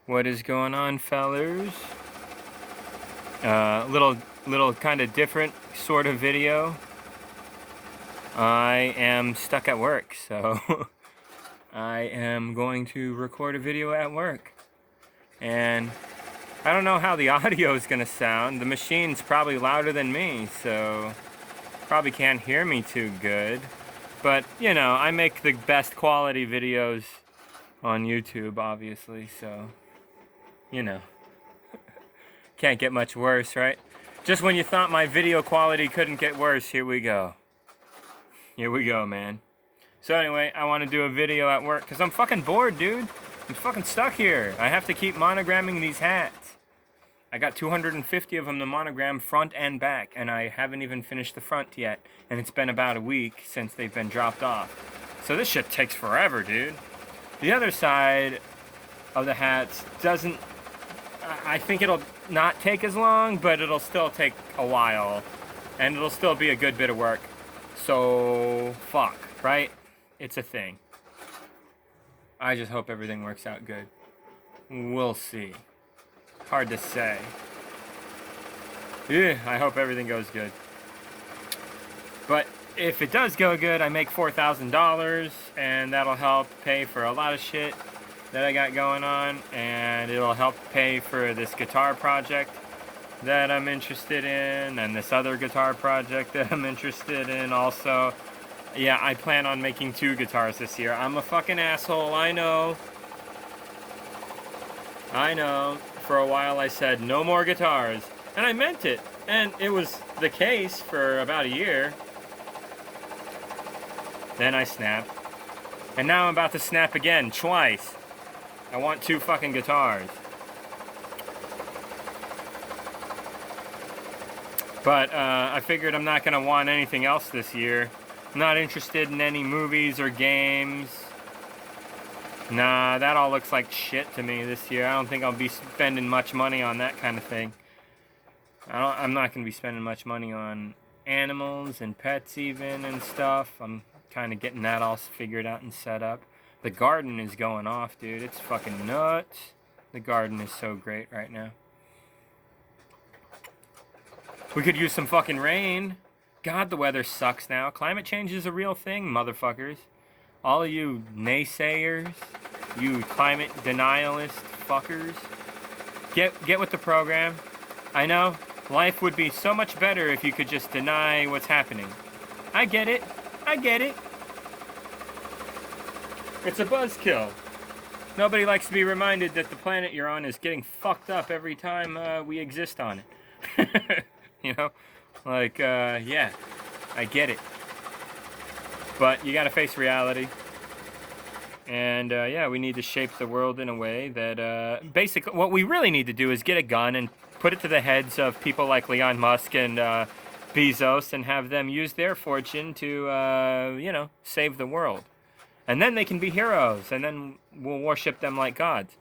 What is going on, fellers? Little kind of different sort of video. I am stuck at work, so I am going to record a video at work. And I don't know how the audio is going to sound. The machine's probably louder than me, so probably can't hear me too good. But, you know, I make the best quality videos on YouTube, obviously, so, you know. Can't get much worse, right? Just when you thought my video quality couldn't get worse, here we go. Here we go, man. So anyway, I want to do a video at work because I'm fucking bored, dude. I'm fucking stuck here. I have to keep monogramming these hats. I got 250 of them to monogram front and back, and I haven't even finished the front yet. And it's been about a week since they've been dropped off. So this shit takes forever, dude. The other side of the hats doesn't... I think it'll not take as long, but it'll still take a while. And it'll still be a good bit of work. So, fuck, right? It's a thing. I just hope everything works out good. We'll see. Hard to say. Yeah, I hope everything goes good. But if it does go good, I make $4,000, and that'll help pay for a lot of shit that I got going on, and it'll help pay for this guitar project that I'm interested in, and this other guitar project that I'm interested in also. Yeah, I plan on making 2 guitars this year. I'm a fucking asshole, I know. I know. For a while I said no more guitars, and I meant it, and it was the case for about a year. Then I snapped, and now I'm about to snap again, twice. I want 2 fucking guitars. But I figured I'm not gonna want anything else this year. I'm not interested in any movies or games. Nah, that all looks like shit to me this year. I don't think I'll be spending much money on that kind of thing. I'm not gonna be spending much money on animals and pets even and stuff. I'm kind of getting that all figured out and set up. The garden is going off, dude. It's fucking nuts. The garden is so great right now. We could use some fucking rain. God, the weather sucks now. Climate change is a real thing, motherfuckers. All of you naysayers, you climate denialist fuckers, get with the program. I know, life would be so much better if you could just deny what's happening. I get it. I get it. It's a buzzkill. Nobody likes to be reminded that the planet you're on is getting fucked up every time we exist on it. You know? Like, yeah, I get it. But you gotta face reality. And, yeah, we need to shape the world in a way that, basically, what we really need to do is get a gun and put it to the heads of people like Elon Musk and Bezos and have them use their fortune to, you know, save the world. And then they can be heroes, and then we'll worship them like gods.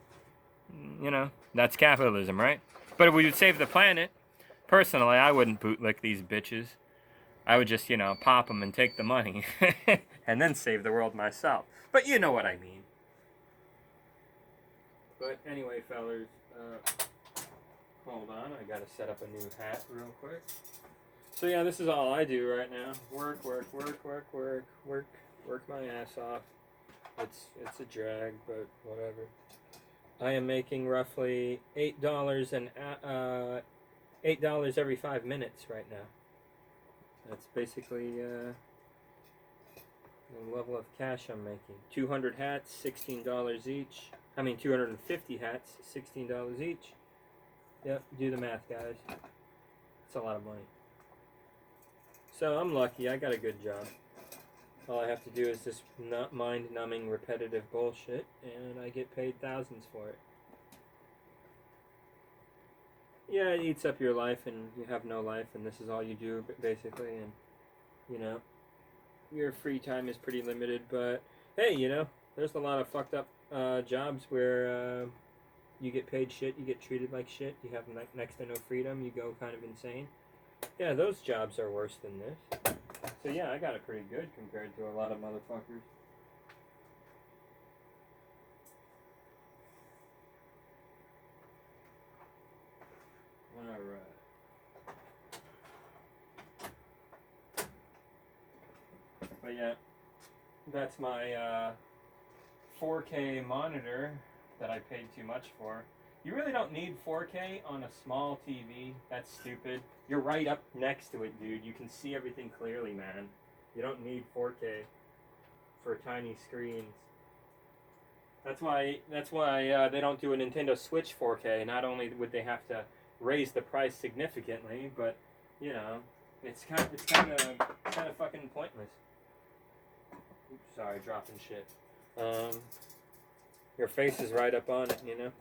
You know, that's capitalism, right? But if we would save the planet, personally, I wouldn't bootlick these bitches. I would just, you know, pop them and take the money, and then save the world myself. But you know what I mean. But anyway, fellers, hold on, I gotta set up a new hat real quick. So yeah, this is all I do right now. Work my ass off. It's a drag, but whatever. I am making roughly $8 and $8 every 5 minutes right now. That's basically the level of cash I'm making. 200 hats, $16 each. I mean 250 hats, $16 each. Yep, do the math, guys. It's a lot of money. So I'm lucky. I got a good job. All I have to do is this mind-numbing, repetitive bullshit, and I get paid thousands for it. Yeah, it eats up your life, and you have no life, and this is all you do, basically, and, you know, your free time is pretty limited, but, hey, you know, there's a lot of fucked up jobs where you get paid shit, you get treated like shit, you have next to no freedom, you go kind of insane. Yeah, those jobs are worse than this. So yeah, I got it pretty good compared to a lot of motherfuckers. But yeah, that's my 4K monitor that I paid too much for. You really don't need 4K on a small TV. That's stupid. You're right up next to it, dude. You can see everything clearly, man. You don't need 4K for tiny screens. That's why they don't do a Nintendo Switch 4K. Not only would they have to raise the price significantly, but you know, it's kind of fucking pointless. Oops, sorry, dropping shit. Your face is right up on it, you know.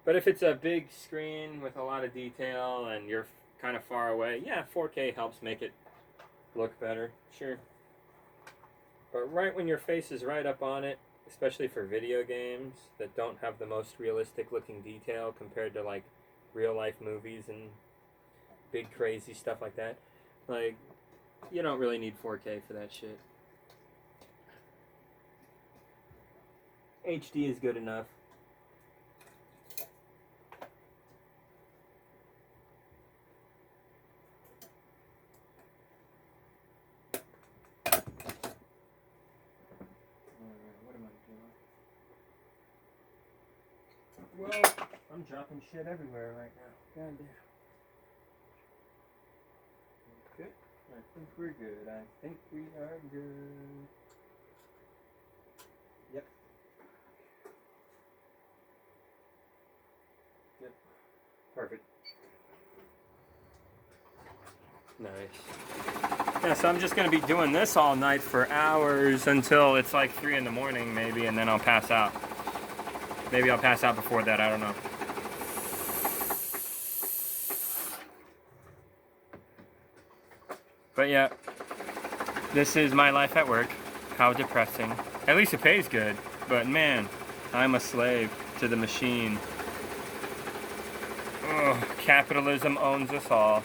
But if it's a big screen with a lot of detail and you're kind of far away, yeah, 4K helps make it look better, sure. But right when your face is right up on it, especially for video games that don't have the most realistic looking detail compared to like real life movies and big crazy stuff like that, like, you don't really need 4K for that shit. HD is good enough. Well, I'm dropping shit everywhere right now. God damn. Okay, I think we're good. I think we are good. Yep. Yep. Perfect. Nice. Yeah, so I'm just going to be doing this all night for hours until it's like 3 in the morning maybe, and then I'll pass out. Maybe I'll pass out before that, I don't know. But yeah, this is my life at work. How depressing. At least it pays good, but man, I'm a slave to the machine. Ugh, capitalism owns us all.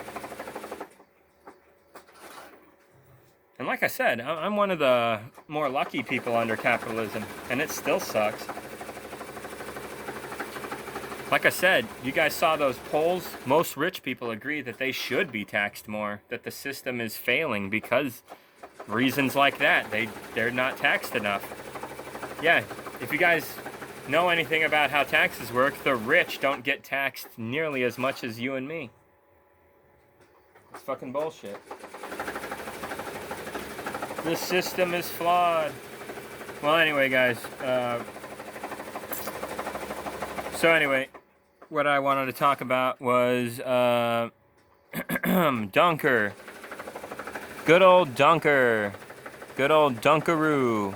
And like I said, I'm one of the more lucky people under capitalism, and it still sucks. Like I said, you guys saw those polls. Most rich people agree that they should be taxed more, that the system is failing because reasons like that. They're not taxed enough. Yeah, if you guys know anything about how taxes work, the rich don't get taxed nearly as much as you and me. It's fucking bullshit. This system is flawed. Well, anyway, guys. So anyway, what I wanted to talk about was Dunker. Good old Dunker. Good old Dunkaroo.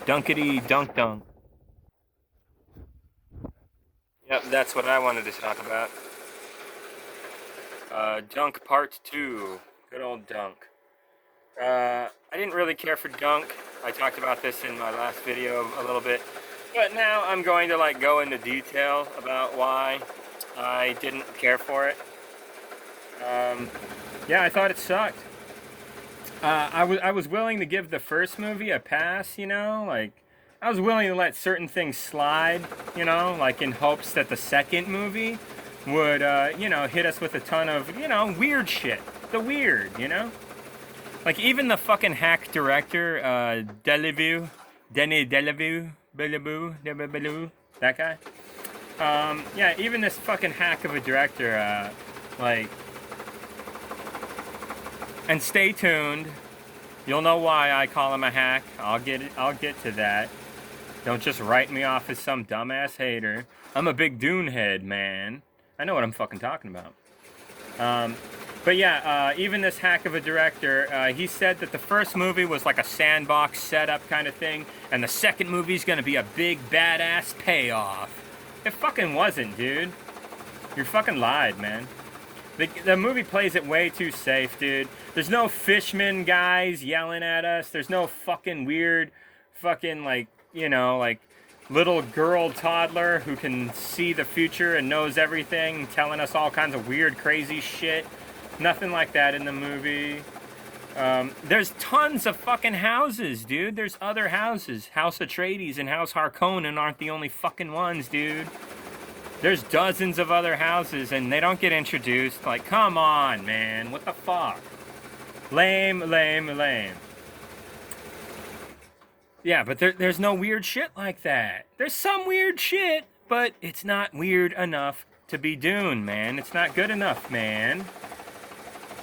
Dunkity dunk dunk. Yep, that's what I wanted to talk about. Dunk Part 2. Good old Dunk. I didn't really care for Dunk. I talked about this in my last video a little bit. But now I'm going to like go into detail about why I didn't care for it. Yeah, I thought it sucked. I was willing to give the first movie a pass, you know, like I was willing to let certain things slide, you know, like in hopes that the second movie would, you know, hit us with a ton of, you know, weird shit. The weird, you know? Like even the fucking hack director, Denis Villeneuve, that guy. Yeah, even this fucking hack of a director, like, and stay tuned. You'll know why I call him a hack. I'll get to that. Don't just write me off as some dumbass hater. I'm a big Dune head, man. I know what I'm fucking talking about. But yeah, even this hack of a director, he said that the first movie was like a sandbox setup kind of thing, and the second movie's gonna be a big badass payoff. It fucking wasn't, dude. You fucking lied, man. The movie plays it way too safe, dude. There's no fisherman guys yelling at us. There's no fucking weird, fucking like, you know, like little girl toddler who can see the future and knows everything, telling us all kinds of weird, crazy shit. Nothing like that in the movie. There's tons of fucking houses, dude. There's other houses. House Atreides and House Harkonnen aren't the only fucking ones, dude. There's dozens of other houses and they don't get introduced. Like, come on, man. What the fuck? Lame, lame, lame. Yeah, but there's no weird shit like that. There's some weird shit, but it's not weird enough to be Dune, man. It's not good enough, man.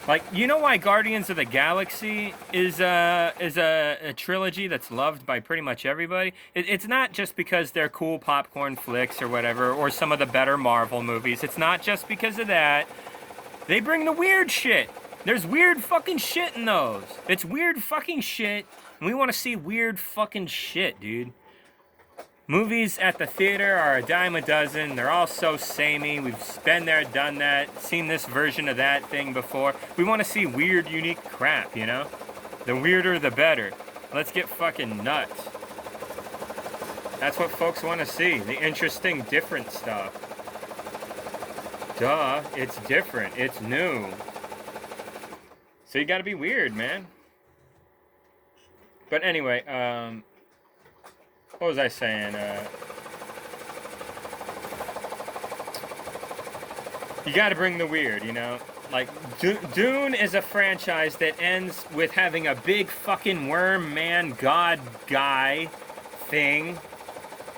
Like, you know why Guardians of the Galaxy is a trilogy that's loved by pretty much everybody? It's not just because they're cool popcorn flicks or whatever, or some of the better Marvel movies. It's not just because of that. They bring the weird shit. There's weird fucking shit in those. It's weird fucking shit, and we want to see weird fucking shit, dude. Movies at the theater are a dime a dozen. They're all so samey. We've been there, done that, seen this version of that thing before. We want to see weird, unique crap, you know? The weirder, the better. Let's get fucking nuts. That's what folks want to see. The interesting, different stuff. Duh, it's different. It's new. So you gotta be weird, man. But anyway, what was I saying? You gotta bring the weird, you know? Like, Dune is a franchise that ends with having a big fucking worm man god guy thing.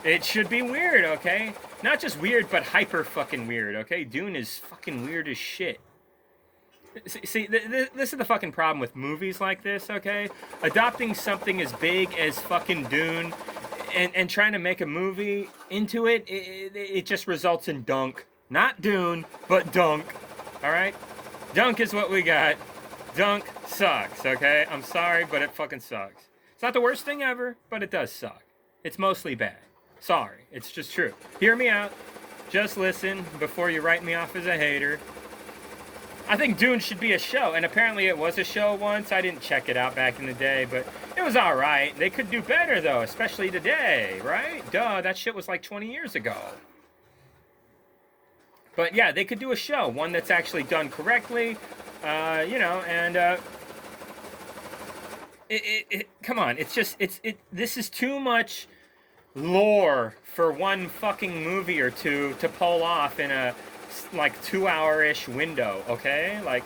It should be weird, okay? Not just weird, but hyper fucking weird, okay? Dune is fucking weird as shit. See, this is the fucking problem with movies like this, okay? Adopting something as big as fucking Dune and trying to make a movie into it, it just results in dunc. Not Dune, but dunc, alright? Dunc is what we got. Dunc sucks, okay? I'm sorry, but it fucking sucks. It's not the worst thing ever, but it does suck. It's mostly bad. Sorry, it's just true. Hear me out. Just listen before you write me off as a hater. I think Dune should be a show, and apparently it was a show once. I didn't check it out back in the day, but it was alright. They could do better, though, especially today, right? Duh, that shit was like 20 years ago. But yeah, they could do a show, one that's actually done correctly, you know, and come on, it's just, this is too much lore for one fucking movie or two to pull off in a like 2-hour-ish window, okay? Like,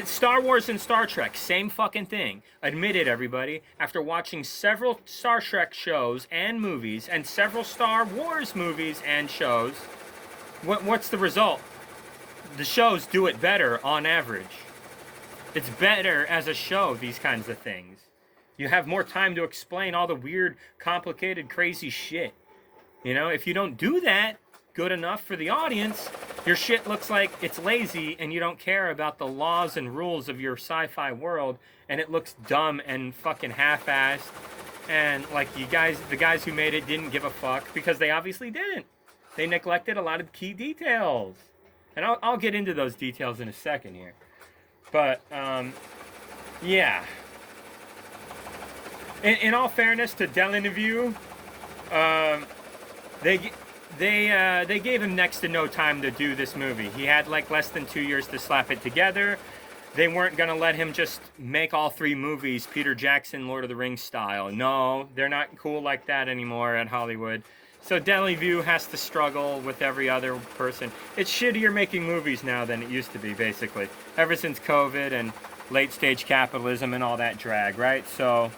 Star Wars and Star Trek, same fucking thing. Admit it, everybody. After watching several Star Trek shows and movies, and several Star Wars movies and shows, what's the result? The shows do it better on average. It's better as a show, these kinds of things. You have more time to explain all the weird, complicated, crazy shit. You know, if you don't do that good enough for the audience, your shit looks like it's lazy and you don't care about the laws and rules of your sci-fi world, and it looks dumb and fucking half-assed, and like the guys who made it didn't give a fuck, because they obviously didn't. They neglected a lot of key details. And I'll get into those details in a second here. But, yeah. In all fairness to Villeneuve, they gave him next to no time to do this movie. He had like less than 2 years to slap it together. They weren't gonna let him just make all 3 movies Peter Jackson, Lord of the Rings style. No, they're not cool like that anymore at Hollywood. So Villeneuve has to struggle with every other person. It's shittier making movies now than it used to be, basically. Ever since COVID and late stage capitalism and all that drag, right? So,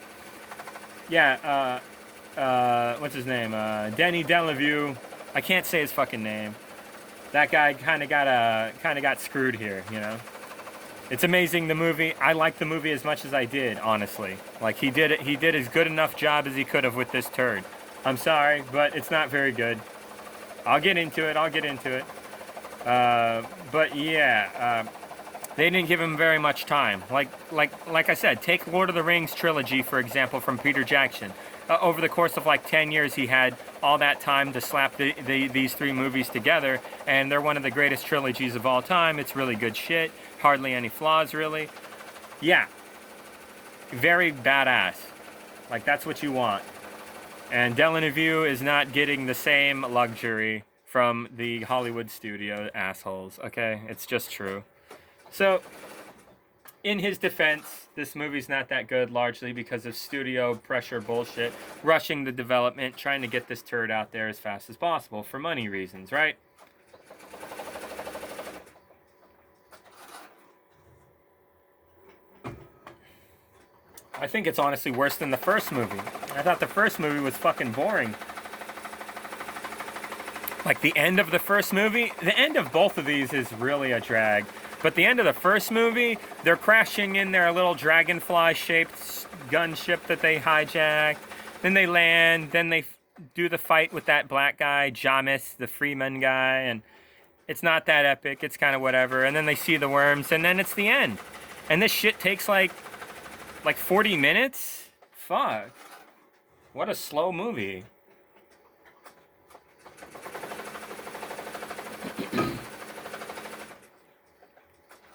yeah, what's his name? Denis Villeneuve. I can't say his fucking name. That guy kind of got screwed here, you know. It's amazing, the movie. I like the movie as much as I did, honestly. Like, he did as good enough job as he could have with this turd. I'm sorry, but it's not very good. I'll get into it. But yeah, they didn't give him very much time. Like I said, take Lord of the Rings trilogy, for example, from Peter Jackson. Over the course of like 10 years, he had all that time to slap these 3 movies together, and they're one of the greatest trilogies of all time. It's really good shit. Hardly any flaws, really. Yeah. Very badass. Like, that's what you want. And Villeneuve is not getting the same luxury from the Hollywood studio assholes, okay? It's just true. So, in his defense, this movie's not that good, largely because of studio pressure bullshit, rushing the development, trying to get this turd out there as fast as possible for money reasons, right? I think it's honestly worse than the first movie. I thought the first movie was fucking boring. Like the end of the first movie, the end of both of these is really a drag. But the end of the first movie, they're crashing in their little dragonfly-shaped gunship that they hijacked. Then they land, then they do the fight with that black guy, Jamis, the Freeman guy, and it's not that epic, it's kind of whatever. And then they see the worms, and then it's the end. And this shit takes like 40 minutes? Fuck. What a slow movie.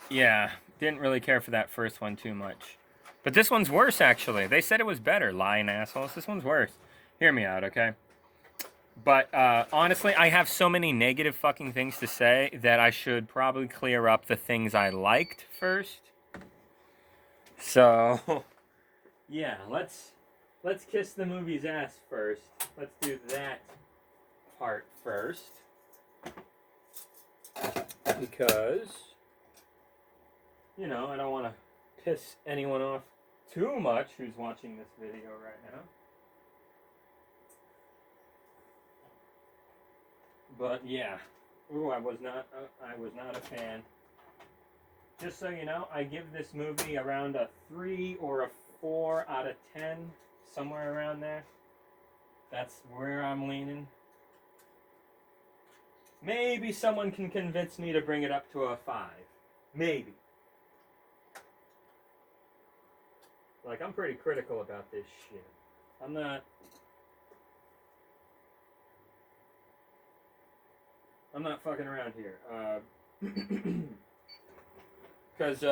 Yeah, didn't really care for that first one too much. But this one's worse, actually. They said it was better, lying assholes. This one's worse. Hear me out, okay? But, honestly, I have so many negative fucking things to say that I should probably clear up the things I liked first. So, yeah, let's kiss the movie's ass first. Let's do that part first. Because, you know, I don't want to piss anyone off too much who's watching this video right now. But yeah, ooh, I was not a fan. Just so you know, I give this movie around a 3 or a 4 out of 10, somewhere around there. That's where I'm leaning. Maybe someone can convince me to bring it up to a 5. Maybe. Like, I'm pretty critical about this shit. I'm not fucking around here. Because,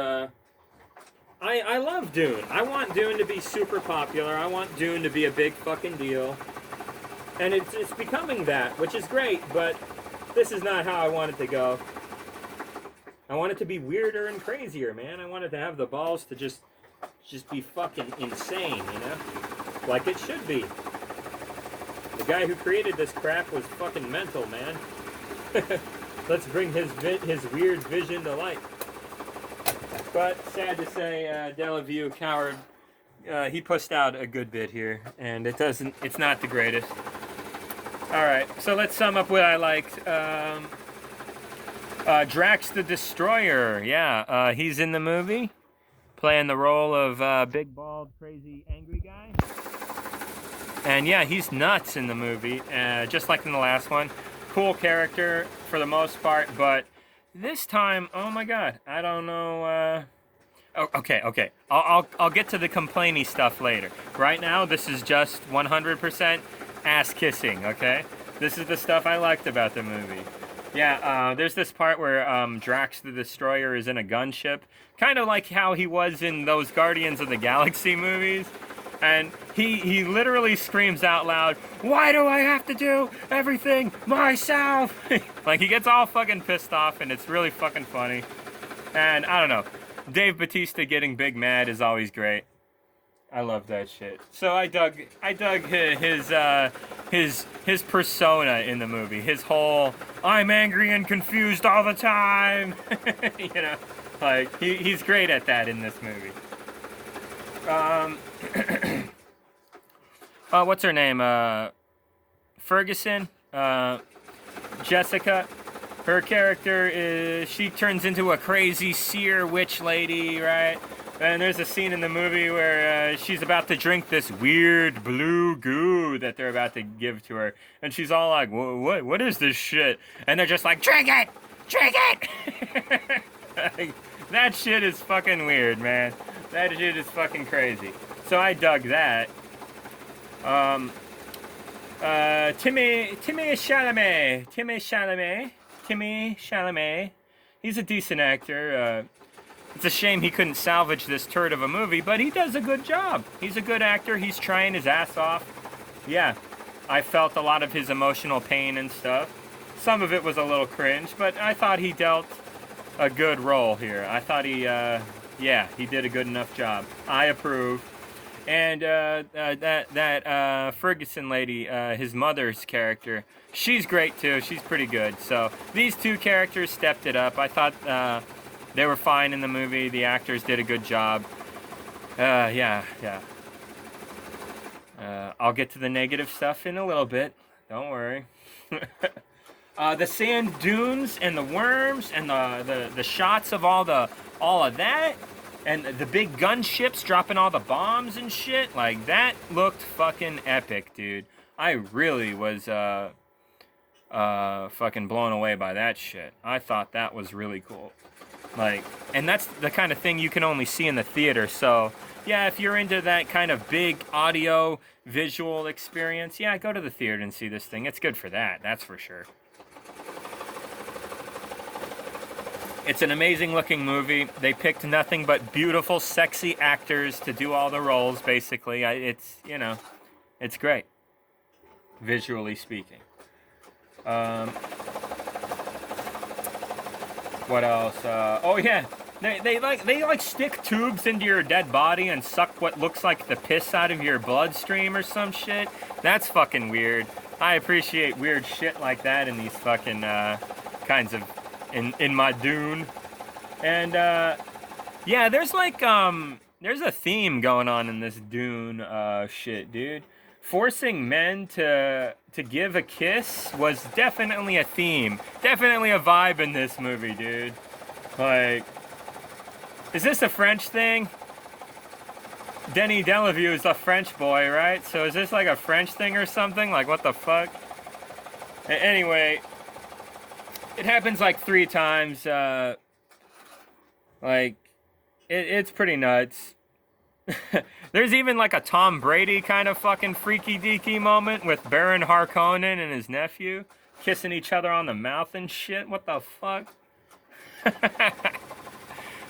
I love Dune. I want Dune to be super popular. I want Dune to be a big fucking deal. And it's becoming that, which is great, but this is not how I want it to go. I want it to be weirder and crazier, man. I want it to have the balls to just be fucking insane, you know? Like it should be. The guy who created this crap was fucking mental, man. Let's bring his weird vision to light. But sad to say, Delavue, coward, he pushed out a good bit here, and it's not the greatest. Alright, so let's sum up what I liked. Drax the Destroyer, yeah, he's in the movie, playing the role of big, bald, crazy, angry guy. And yeah, he's nuts in the movie, just like in the last one. Cool character for the most part, but this time, oh my god, I don't know. Okay. I'll get to the complainy stuff later. Right now, this is just 100% ass kissing. Okay, this is the stuff I liked about the movie. Yeah, there's this part where Drax the Destroyer is in a gunship, kind of like how he was in those Guardians of the Galaxy movies. And he literally screams out loud, "Why do I have to do everything myself?" Like, he gets all fucking pissed off, and it's really fucking funny. And I don't know, Dave Bautista getting big mad is always great. I love that shit. So I dug his persona in the movie. His whole "I'm angry and confused all the time." You know, like he's great at that in this movie. What's her name? Ferguson? Jessica? Her character she turns into a crazy seer witch lady, right? And there's a scene in the movie where she's about to drink this weird blue goo that they're about to give to her. And she's all like, what is this shit? And they're just like, drink it! Drink it! Like, that shit is fucking weird, man. That shit is fucking crazy. So I dug that. Timmy Chalamet. He's a decent actor. It's a shame he couldn't salvage this turd of a movie, but he does a good job. He's a good actor. He's trying his ass off. Yeah, I felt a lot of his emotional pain and stuff. Some of it was a little cringe, but I thought he dealt a good role here. I thought he did a good enough job. I approve. And that Ferguson lady, his mother's character, she's great too. She's pretty good. So these two characters stepped it up. I thought they were fine in the movie. The actors did a good job. Yeah. I'll get to the negative stuff in a little bit. Don't worry. The sand dunes and the worms and the shots of all of that and the big gunships dropping all the bombs and shit, like that looked fucking epic, dude. I really was fucking blown away by that shit. I thought that was really cool. Like, and that's the kind of thing you can only see in the theater. So yeah, if you're into that kind of big audio visual experience, yeah, go to the theater and see this thing. It's good for that, that's for sure. It's an amazing looking movie. They picked nothing but beautiful, sexy actors to do all the roles, basically. It's, you know, it's great, visually speaking. What else? Oh yeah, they like stick tubes into your dead body and suck what looks like the piss out of your bloodstream or some shit. That's fucking weird. I appreciate weird shit like that in these fucking kinds of in my Dune. And yeah, there's like there's a theme going on in this Dune shit, dude. Forcing men to give a kiss was definitely a theme. Definitely a vibe in this movie, dude. Like, is this a French thing? Denny Delavue is a French boy, right? So is this like a French thing or something? Like, what the fuck? Anyway, it happens like 3 times. Like, it's pretty nuts. There's even like a Tom Brady kind of fucking freaky deaky moment with Baron Harkonnen and his nephew kissing each other on the mouth and shit. What the fuck?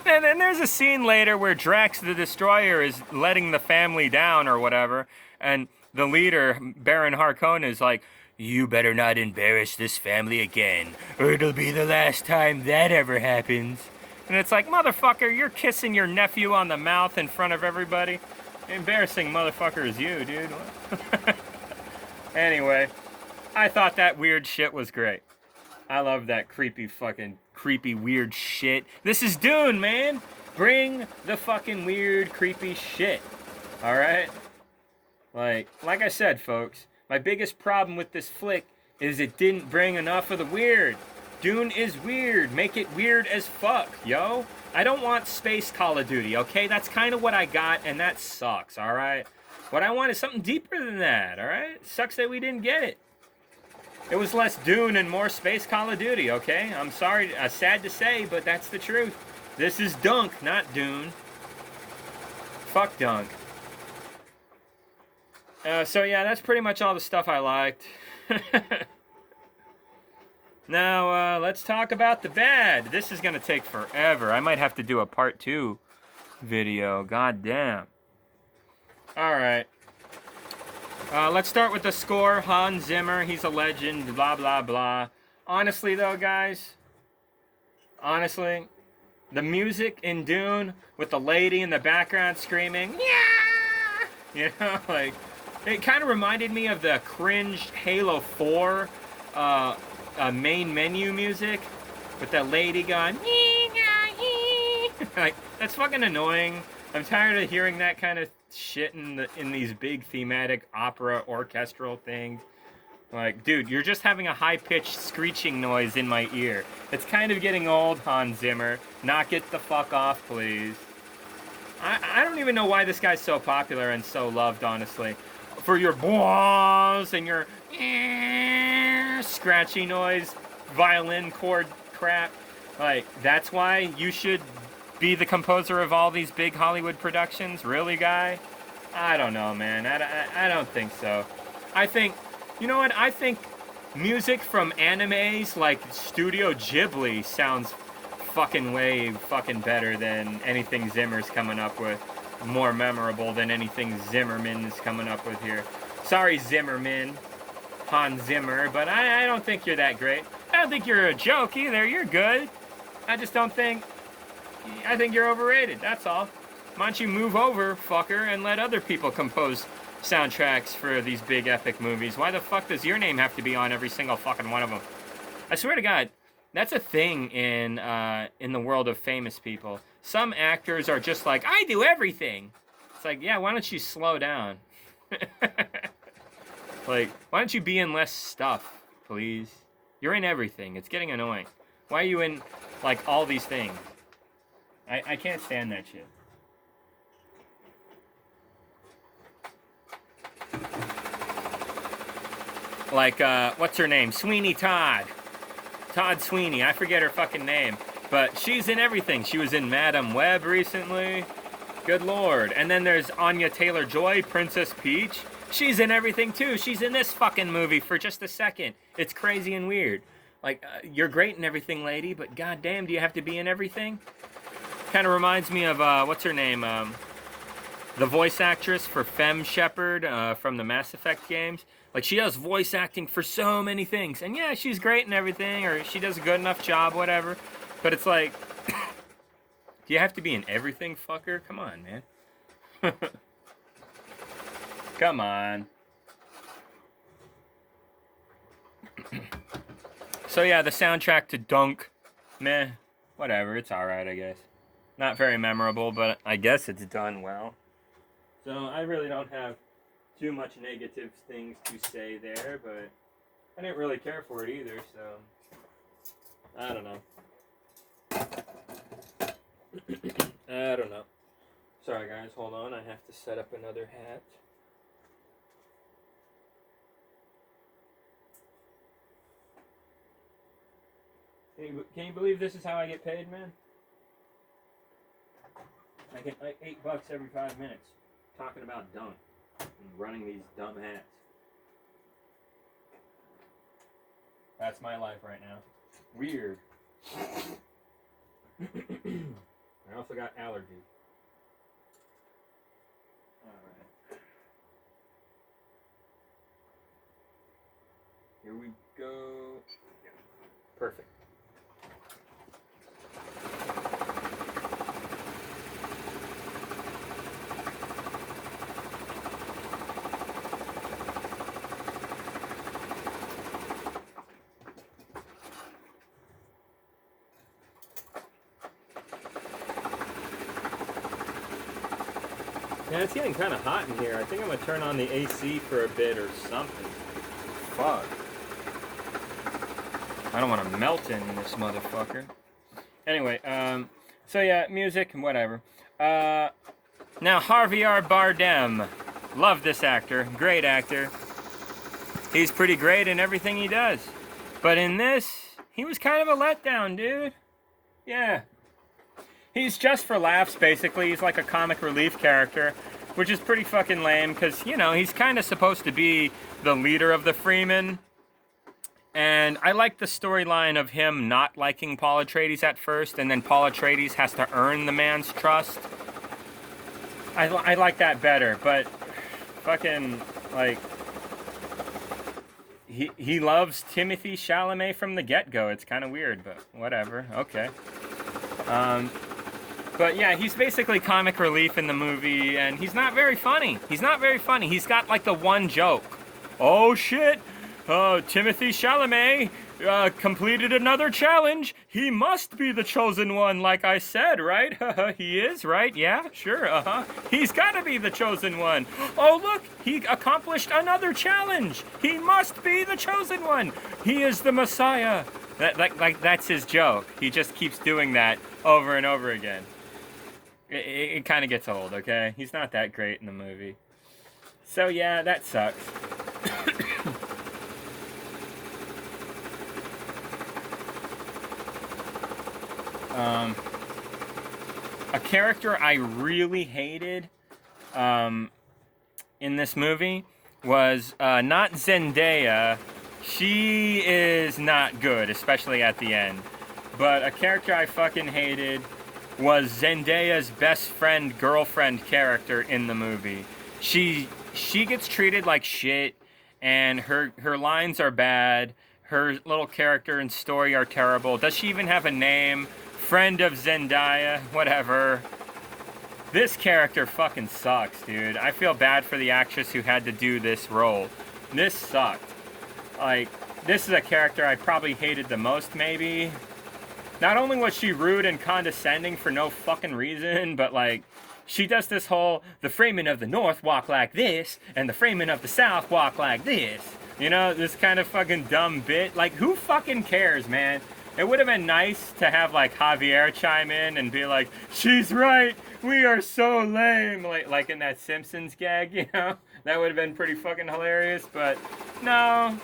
And then there's a scene later where Drax the Destroyer is letting the family down or whatever, and the leader, Baron Harkonnen, is like, "You better not embarrass this family again, or it'll be the last time that ever happens." And it's like, motherfucker, you're kissing your nephew on the mouth in front of everybody. Embarrassing motherfucker is you, dude. Anyway, I thought that weird shit was great. I love that creepy weird shit. This is Dune, man. Bring the fucking weird, creepy shit. Alright? Like I said, folks, my biggest problem with this flick is it didn't bring enough of the weird. Dune is weird. Make it weird as fuck, yo. I don't want space Call of Duty, okay? That's kind of what I got, and that sucks, alright? What I want is something deeper than that, alright? Sucks that we didn't get it. It was less Dune and more space Call of Duty, okay? I'm sorry, sad to say, but that's the truth. This is Dunc, not Dune. Fuck Dunc. So yeah, that's pretty much all the stuff I liked. Now, let's talk about the bad. This is gonna take forever. I might have to do a part 2 video. God damn. Alright. Let's start with the score. Hans Zimmer, he's a legend, blah, blah, blah. Honestly, though, guys, honestly, the music in Dune with the lady in the background screaming, yeah! You know, like, it kind of reminded me of the cringe Halo 4, main menu music with that lady going like, that's fucking annoying. I'm tired of hearing that kind of shit in these big thematic opera orchestral things. Like, dude, you're just having a high-pitched screeching noise in my ear. It's kind of getting old, Hans Zimmer. Knock it the fuck off, please. I don't even know why this guy's so popular and so loved, honestly. For your boahs and your scratchy noise, violin chord crap. Like, that's why you should be the composer of all these big Hollywood productions? Really, guy? I don't know, man. I don't think so. I think, you know what? I think music from animes like Studio Ghibli sounds fucking way fucking better than anything Zimmer's coming up with. More memorable than anything Zimmerman is coming up with here. Sorry, Zimmerman. Hans Zimmer, but I don't think you're that great. I don't think you're a joke either. You're good. I just don't think... I think you're overrated, that's all. Why don't you move over, fucker, and let other people compose soundtracks for these big epic movies? Why the fuck does your name have to be on every single fucking one of them? I swear to God, that's a thing in the world of famous people. Some actors are just like, I do everything. It's like, yeah, why don't you slow down? Like, why don't you be in less stuff, please? You're in everything. It's getting annoying. Why are you in, like, all these things? I can't stand that shit. Like, what's her name? Sweeney Todd. Todd Sweeney. I forget her fucking name. But she's in everything. She was in Madam Web recently. Good lord. And then there's Anya Taylor-Joy, Princess Peach. She's in everything too. She's in this fucking movie for just a second. It's crazy and weird. Like, you're great in everything, lady, but goddamn, do you have to be in everything? Kind of reminds me of, what's her name? The voice actress for Femme Shepard from the Mass Effect games. Like, she does voice acting for so many things. And yeah, she's great in everything, or she does a good enough job, whatever. But it's like, do you have to be in everything, fucker? Come on, man. Come on. So yeah, the soundtrack to Dunc, meh, whatever, it's alright, I guess. Not very memorable, but I guess it's done well. So I really don't have too much negative things to say there, but I didn't really care for it either, so I don't know. I don't know. Sorry guys, hold on, I have to set up another hat. Can you believe this is how I get paid, man? I get like $8 every 5 minutes talking about dunc and running these dumb hats. That's my life right now. Weird. I also got allergies. Alright. Here we go. Perfect. Yeah, it's getting kind of hot in here. I think I'm going to turn on the AC for a bit or something. Fuck. I don't want to melt in this motherfucker. Anyway, so yeah, music and whatever. Now, Javier Bardem. Love this actor. Great actor. He's pretty great in everything he does. But in this, he was kind of a letdown, dude. Yeah. He's just for laughs, basically. He's like a comic relief character, which is pretty fucking lame because, you know, he's kind of supposed to be the leader of the Freemen. And I like the storyline of him not liking Paul Atreides at first, and then Paul Atreides has to earn the man's trust. I like that better, but fucking, like, he loves Timothy Chalamet from the get-go. It's kind of weird, but whatever. Okay. But yeah, he's basically comic relief in the movie, and he's not very funny. He's not very funny. He's got like the one joke. Oh shit! Timothy Chalamet completed another challenge. He must be the chosen one, like I said, right? He is, right? Yeah, sure, He's gotta be the chosen one. Oh look, he accomplished another challenge. He must be the chosen one. He is the Messiah. That's his joke. He just keeps doing that over and over again. It kind of gets old, okay? He's not that great in the movie. So yeah, that sucks. A character I really hated in this movie was not Zendaya. She is not good, especially at the end. But a character I fucking hated was Zendaya's best friend, girlfriend character in the movie. She gets treated like shit, and her lines are bad. Her little character and story are terrible. Does she even have a name? Friend of Zendaya, whatever. This character fucking sucks, dude. I feel bad for the actress who had to do this role. This sucked. Like, this is a character I probably hated the most, maybe. Not only was she rude and condescending for no fucking reason, but like, she does this whole, the Fremen of the North walk like this, and the Fremen of the South walk like this. You know, this kind of fucking dumb bit. Like, who fucking cares, man? It would have been nice to have, like, Javier chime in and be like, she's right, we are so lame. Like in that Simpsons gag, you know? That would have been pretty fucking hilarious, but no.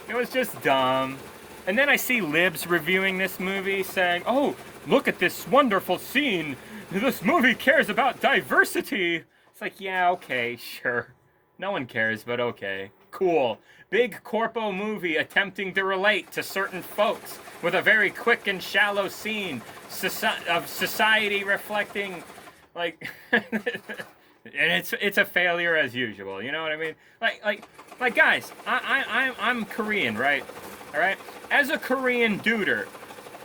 It was just dumb. And then I see libs reviewing this movie saying, oh, look at this wonderful scene. This movie cares about diversity. It's like, yeah, okay, sure. No one cares, but okay. Cool. Big corpo movie attempting to relate to certain folks with a very quick and shallow scene of society reflecting, like, and it's a failure as usual. You know what I mean? Like guys, I'm Korean, right? All right. As a Korean duder,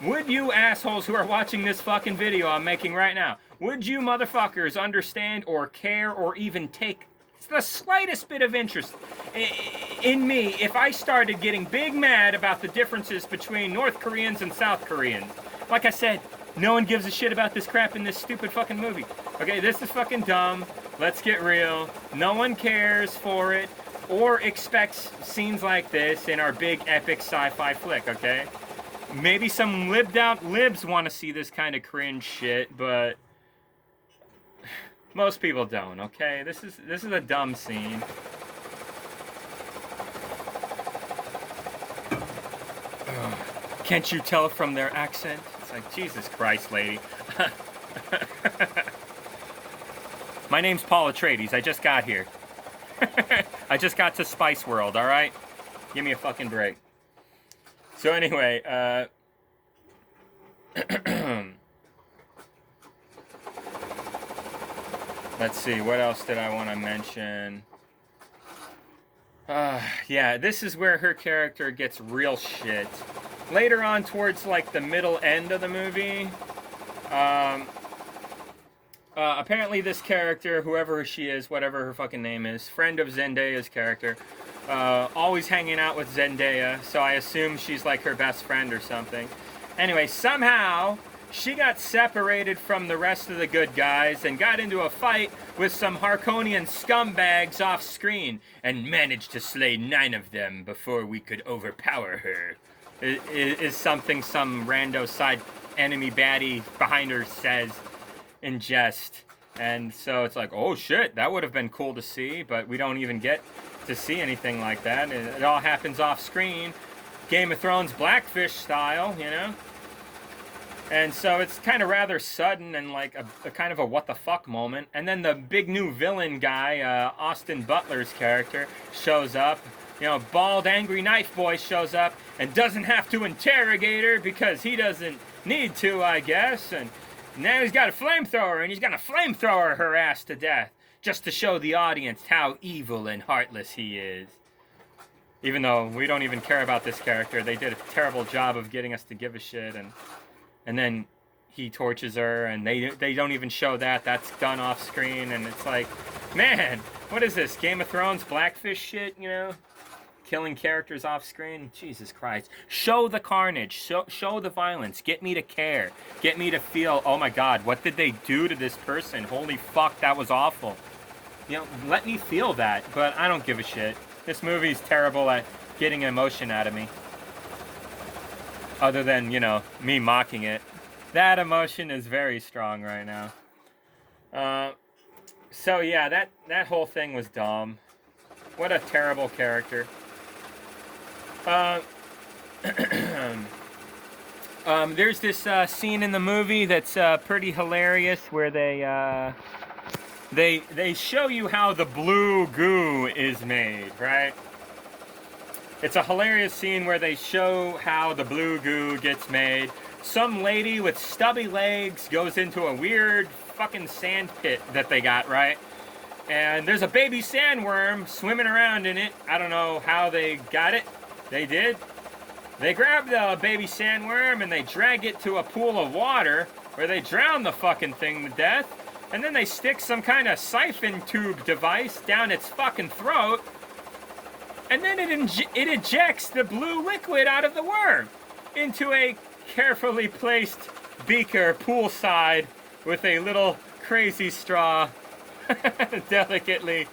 would you assholes who are watching this fucking video I'm making right now, would you motherfuckers understand or care or even take the slightest bit of interest in me if I started getting big mad about the differences between North Koreans and South Koreans? Like I said, no one gives a shit about this crap in this stupid fucking movie. Okay, this is fucking dumb. Let's get real. No one cares for it or expects scenes like this in our big epic sci-fi flick, okay? Maybe some libbed out libs want to see this kind of cringe shit, but most people don't, okay? This is a dumb scene. Can't you tell from their accent? It's like, Jesus Christ, lady. My name's Paul Atreides. I just got here. I just got to Spice World, alright? Give me a fucking break. So anyway, let's see, what else did I want to mention? Yeah, this is where her character gets real shit. Later on, towards like the middle end of the movie, apparently this character, whoever she is, whatever her fucking name is, friend of Zendaya's character, always hanging out with Zendaya, so I assume she's like her best friend or something. Anyway, somehow she got separated from the rest of the good guys and got into a fight with some Harkonian scumbags off screen and managed to slay 9 of them before we could overpower her. Is something some rando side enemy baddie behind her says in jest. And so it's like, oh shit, that would have been cool to see, but we don't even get to see anything like that. It all happens off screen, Game of Thrones Blackfish style, you know? And so it's kind of rather sudden and like a kind of a what the fuck moment. And then the big new villain guy, Austin Butler's character, shows up. You know, bald, angry knife boy shows up and doesn't have to interrogate her because he doesn't need to, I guess. And now he's got a flamethrower and he's gonna flamethrower her ass to death just to show the audience how evil and heartless he is. Even though we don't even care about this character, they did a terrible job of getting us to give a shit. And then he torches her and they don't even show that. That's done off screen. And it's like, man, what is this? Game of Thrones Blackfish shit, you know? Killing characters off screen? Jesus Christ. Show the carnage. Show the violence. Get me to care. Get me to feel, oh my god, what did they do to this person? Holy fuck, that was awful. You know, let me feel that, but I don't give a shit. This movie's terrible at getting emotion out of me. Other than, you know, me mocking it. That emotion is very strong right now. So yeah, that whole thing was dumb. What a terrible character. There's this scene in the movie that's pretty hilarious where they show you how the blue goo is made, right? It's a hilarious scene where they show how the blue goo gets made. Some lady with stubby legs goes into a weird fucking sand pit that they got, right? And there's a baby sandworm swimming around in it. I don't know how they got it. They did. They grab the baby sandworm and they drag it to a pool of water where they drown the fucking thing to death. And then they stick some kind of siphon tube device down its fucking throat. And then it ejects the blue liquid out of the worm into a carefully placed beaker poolside with a little crazy straw delicately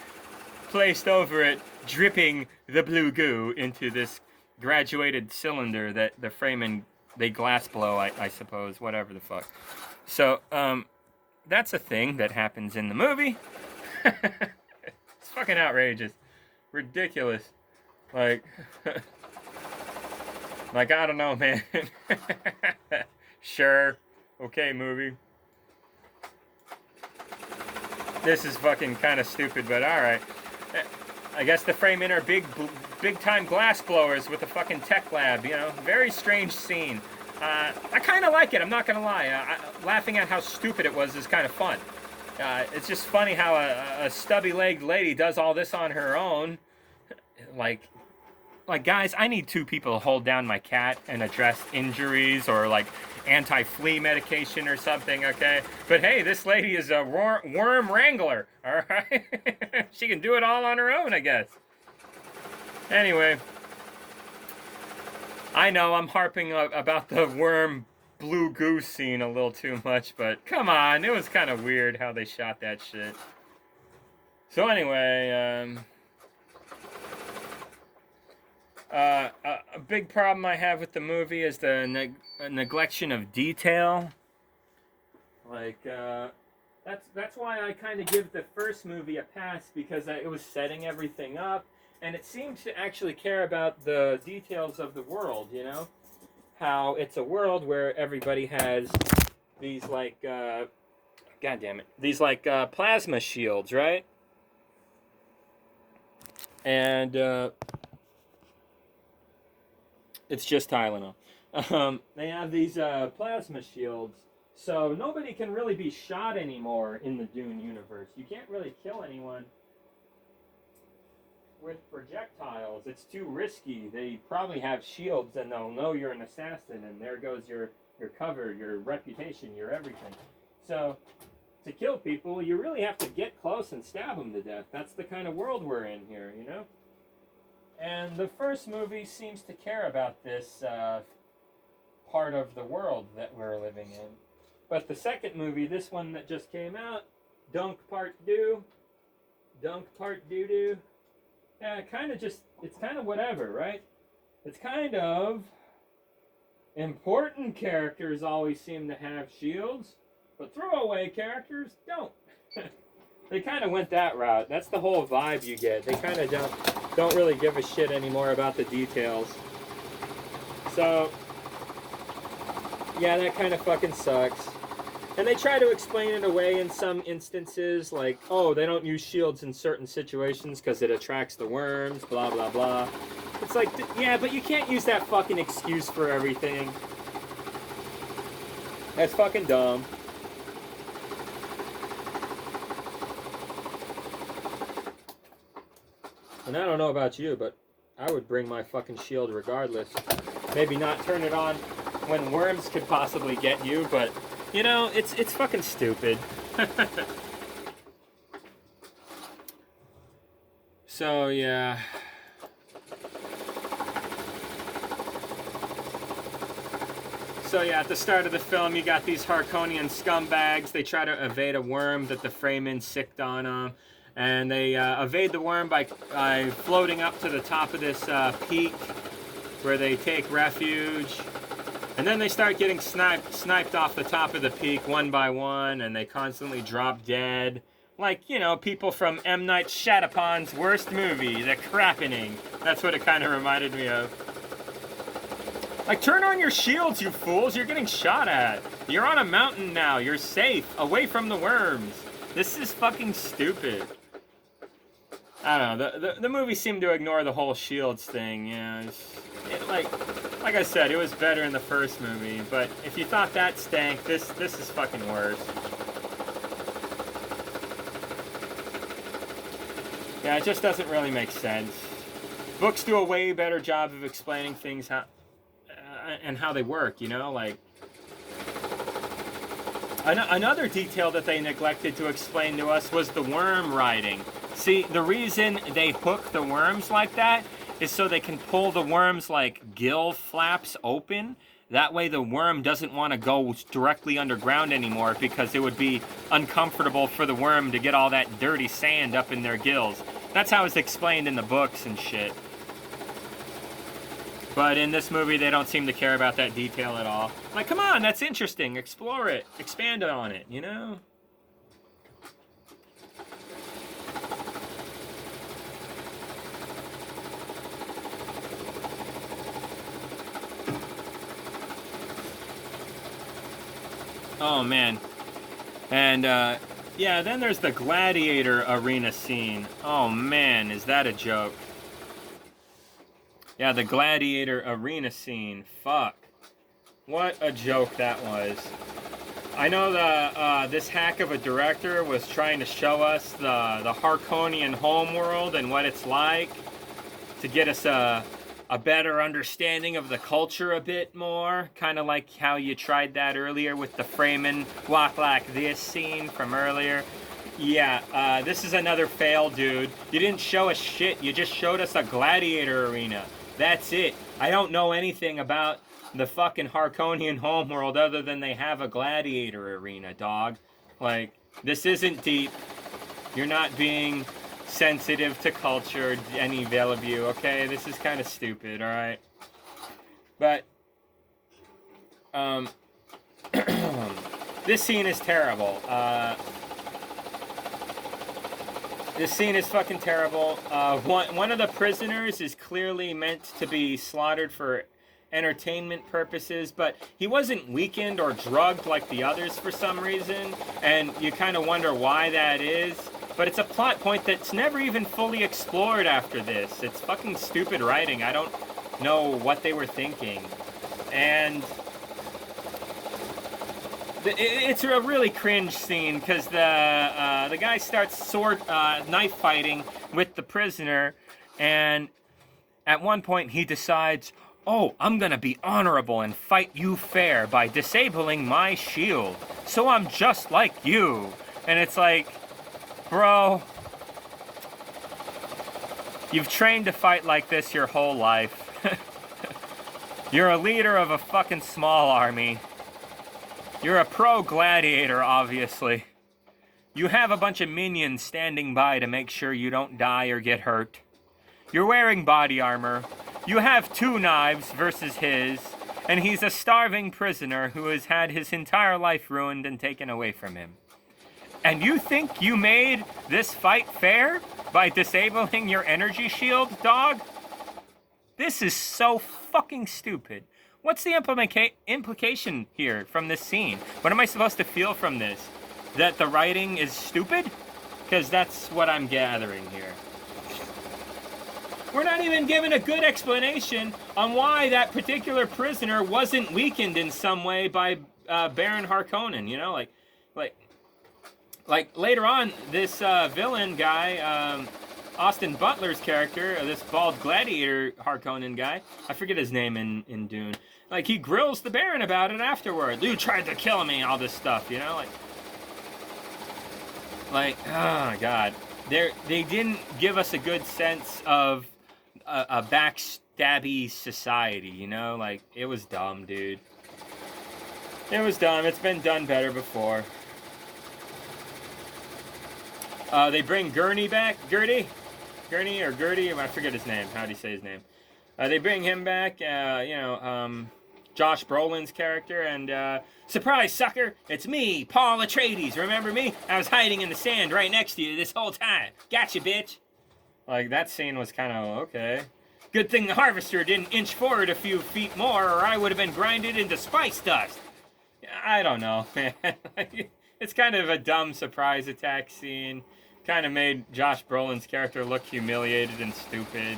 placed over it, dripping the blue goo into this graduated cylinder that the frame they glass blow, I suppose, whatever the fuck. So, that's a thing that happens in the movie. It's fucking outrageous. Ridiculous. Like, like, I don't know, man. Sure. Okay, movie. This is fucking kind of stupid, but alright. I guess the Fremen are big-time glass blowers with a fucking tech lab, you know? Very strange scene. I kind of like it, I'm not gonna lie. Laughing at how stupid it was is kind of fun. It's just funny how a stubby-legged lady does all this on her own. Like, guys, I need 2 people to hold down my cat and address injuries or, like, anti-flea medication or something, okay? But hey, this lady is a worm wrangler, all right? She can do it all on her own, I guess. Anyway, I know I'm harping about the worm blue goose scene a little too much, but come on, it was kind of weird how they shot that shit. So anyway, a big problem I have with the movie is the neglection of detail. Like, that's why I kind of give the first movie a pass, because it was setting everything up, and it seemed to actually care about the details of the world, you know? How it's a world where everybody has these, like, God damn it, these, like, plasma shields, right? And, it's just Tylenol. They have these plasma shields, so nobody can really be shot anymore in the Dune universe. You can't really kill anyone with projectiles. It's too risky. They probably have shields, and they'll know you're an assassin, and there goes your cover, your reputation, your everything. So, to kill people, you really have to get close and stab them to death. That's the kind of world we're in here, you know? And the first movie seems to care about this part of the world that we're living in. But the second movie, this one that just came out, Dunc Part Doo, yeah, it's kind of whatever, right? It's kind of important characters always seem to have shields, but throwaway characters don't. They kind of went that route. That's the whole vibe you get. They kind of don't really give a shit anymore about the details. So, yeah, that kind of fucking sucks. And they try to explain it away in some instances, like, oh, they don't use shields in certain situations because it attracts the worms, blah, blah, blah. It's like, yeah, but you can't use that fucking excuse for everything. That's fucking dumb. And I don't know about you, but I would bring my fucking shield regardless. Maybe not turn it on when worms could possibly get you, but, you know, it's fucking stupid. So, yeah. So, yeah, at the start of the film, you got these Harkonian scumbags. They try to evade a worm that the Fremen sicked on them. And they evade the worm by floating up to the top of this peak where they take refuge. And then they start getting sniped off the top of the peak one by one, and they constantly drop dead. Like, you know, people from M. Night Shyamalan's worst movie, The Crappening. That's what it kind of reminded me of. Like, turn on your shields, you fools. You're getting shot at. You're on a mountain now. You're safe. Away from the worms. This is fucking stupid. I don't know, the movie seemed to ignore the whole shields thing, yeah. Like I said, it was better in the first movie, but if you thought that stank, this is fucking worse. Yeah, it just doesn't really make sense. Books do a way better job of explaining things and how they work, you know, like... Another detail that they neglected to explain to us was the worm riding. See, the reason they hook the worms like that is so they can pull the worms' like gill flaps open, That way the worm doesn't want to go directly underground anymore because it would be uncomfortable for the worm to get all that dirty sand up in their gills. That's how it's explained in the books and shit. But in this movie, they don't seem to care about that detail at all. Like, come on, that's interesting. Explore it. Expand on it, you know? Oh, man. And, yeah, then there's the gladiator arena scene. Oh, man, is that a joke? Yeah, the gladiator arena scene. Fuck. What a joke that was. I know this hack of a director was trying to show us the Harkonian homeworld and what it's like to get us a better understanding of the culture a bit more. Kind of like how you tried that earlier with the Fremen walk like this scene from earlier. Yeah, this is another fail, dude. You didn't show us shit. You just showed us a gladiator arena. That's it. I don't know anything about the fucking Harkonian homeworld other than they have a gladiator arena, dog. Like, this isn't deep. You're not being sensitive to culture, any of you, okay? This is kind of stupid, alright? But, this scene is terrible. This scene is fucking terrible. One of the prisoners is clearly meant to be slaughtered for entertainment purposes, but he wasn't weakened or drugged like the others for some reason, and you kind of wonder why that is. But it's a plot point that's never even fully explored after this. It's fucking stupid writing. I don't know what they were thinking. And it's a really cringe scene because the guy starts knife fighting with the prisoner, and at one point he decides, oh, I'm gonna be honorable and fight you fair by disabling my shield, so I'm just like you. And it's like, bro, you've trained to fight like this your whole life. You're a leader of a fucking small army. You're a pro gladiator, obviously. You have a bunch of minions standing by to make sure you don't die or get hurt. You're wearing body armor. You have 2 knives versus his, and he's a starving prisoner who has had his entire life ruined and taken away from him. And you think you made this fight fair by disabling your energy shield, dog? This is so fucking stupid. What's the implication here from this scene? What am I supposed to feel from this? That the writing is stupid? Because that's what I'm gathering here. We're not even given a good explanation on why that particular prisoner wasn't weakened in some way by Baron Harkonnen, you know? Like later on, this villain guy, Austin Butler's character, this bald gladiator Harkonnen guy, I forget his name in Dune. Like, he grills the Baron about it afterward. You tried to kill me, all this stuff, you know? Like, oh my god. They didn't give us a good sense of a backstabby society, you know? Like, it was dumb, dude. It was dumb. It's been done better before. They bring Gurney back. Gurney, I forget his name. How do you say his name? They bring him back, Josh Brolin's character, and, surprise, sucker, it's me, Paul Atreides, remember me? I was hiding in the sand right next to you this whole time. Gotcha, bitch. Like, that scene was kind of, okay. Good thing the harvester didn't inch forward a few feet more, or I would have been grinded into spice dust. I don't know, man. It's kind of a dumb surprise attack scene. Kind of made Josh Brolin's character look humiliated and stupid.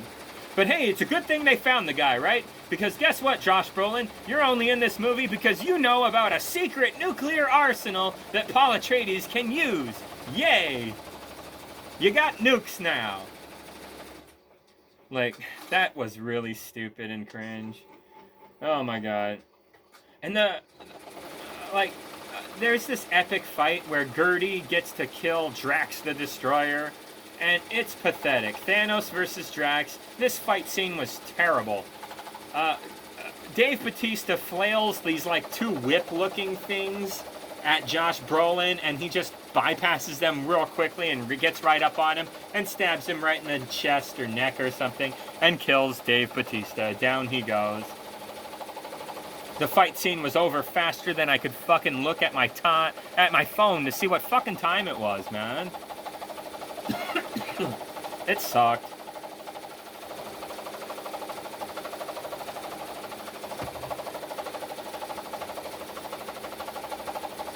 But hey, it's a good thing they found the guy, right? Because guess what, Josh Brolin? You're only in this movie because you know about a secret nuclear arsenal that Paul Atreides can use. Yay! You got nukes now. Like, that was really stupid and cringe. Oh my god. And there's this epic fight where Gertie gets to kill Drax the Destroyer. And it's pathetic. Thanos versus Drax. This fight scene was terrible. Dave Bautista flails these like two whip-looking things at Josh Brolin, and he just bypasses them real quickly and gets right up on him and stabs him right in the chest or neck or something and kills Dave Bautista. Down he goes. The fight scene was over faster than I could fucking look at my phone to see what fucking time it was, man. It sucked.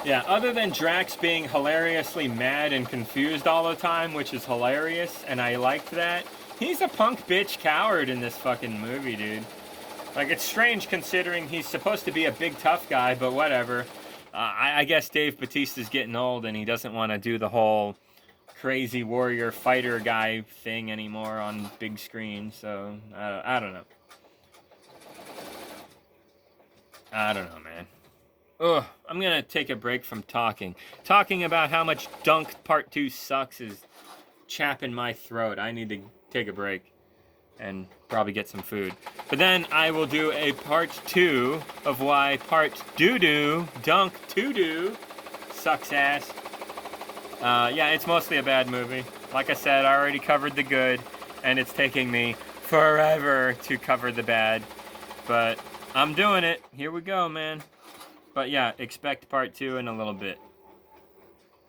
Yeah, other than Drax being hilariously mad and confused all the time, which is hilarious, and I liked that, he's a punk bitch coward in this fucking movie, dude. Like, it's strange considering he's supposed to be a big tough guy, but whatever. I guess Dave Bautista's getting old and he doesn't want to do the whole crazy warrior fighter guy thing anymore on big screen, so I don't know. I don't know, man. Ugh, I'm gonna take a break from talking. Talking about how much Dunk Part 2 sucks is chapping my throat. I need to take a break and probably get some food. But then I will do a Part 2 of why Part Doo-Doo, Dunk Doo-Doo, sucks ass. Yeah, it's mostly a bad movie. Like I said, I already covered the good, and it's taking me forever to cover the bad. But I'm doing it. Here we go, man. But yeah, expect Part 2 in a little bit.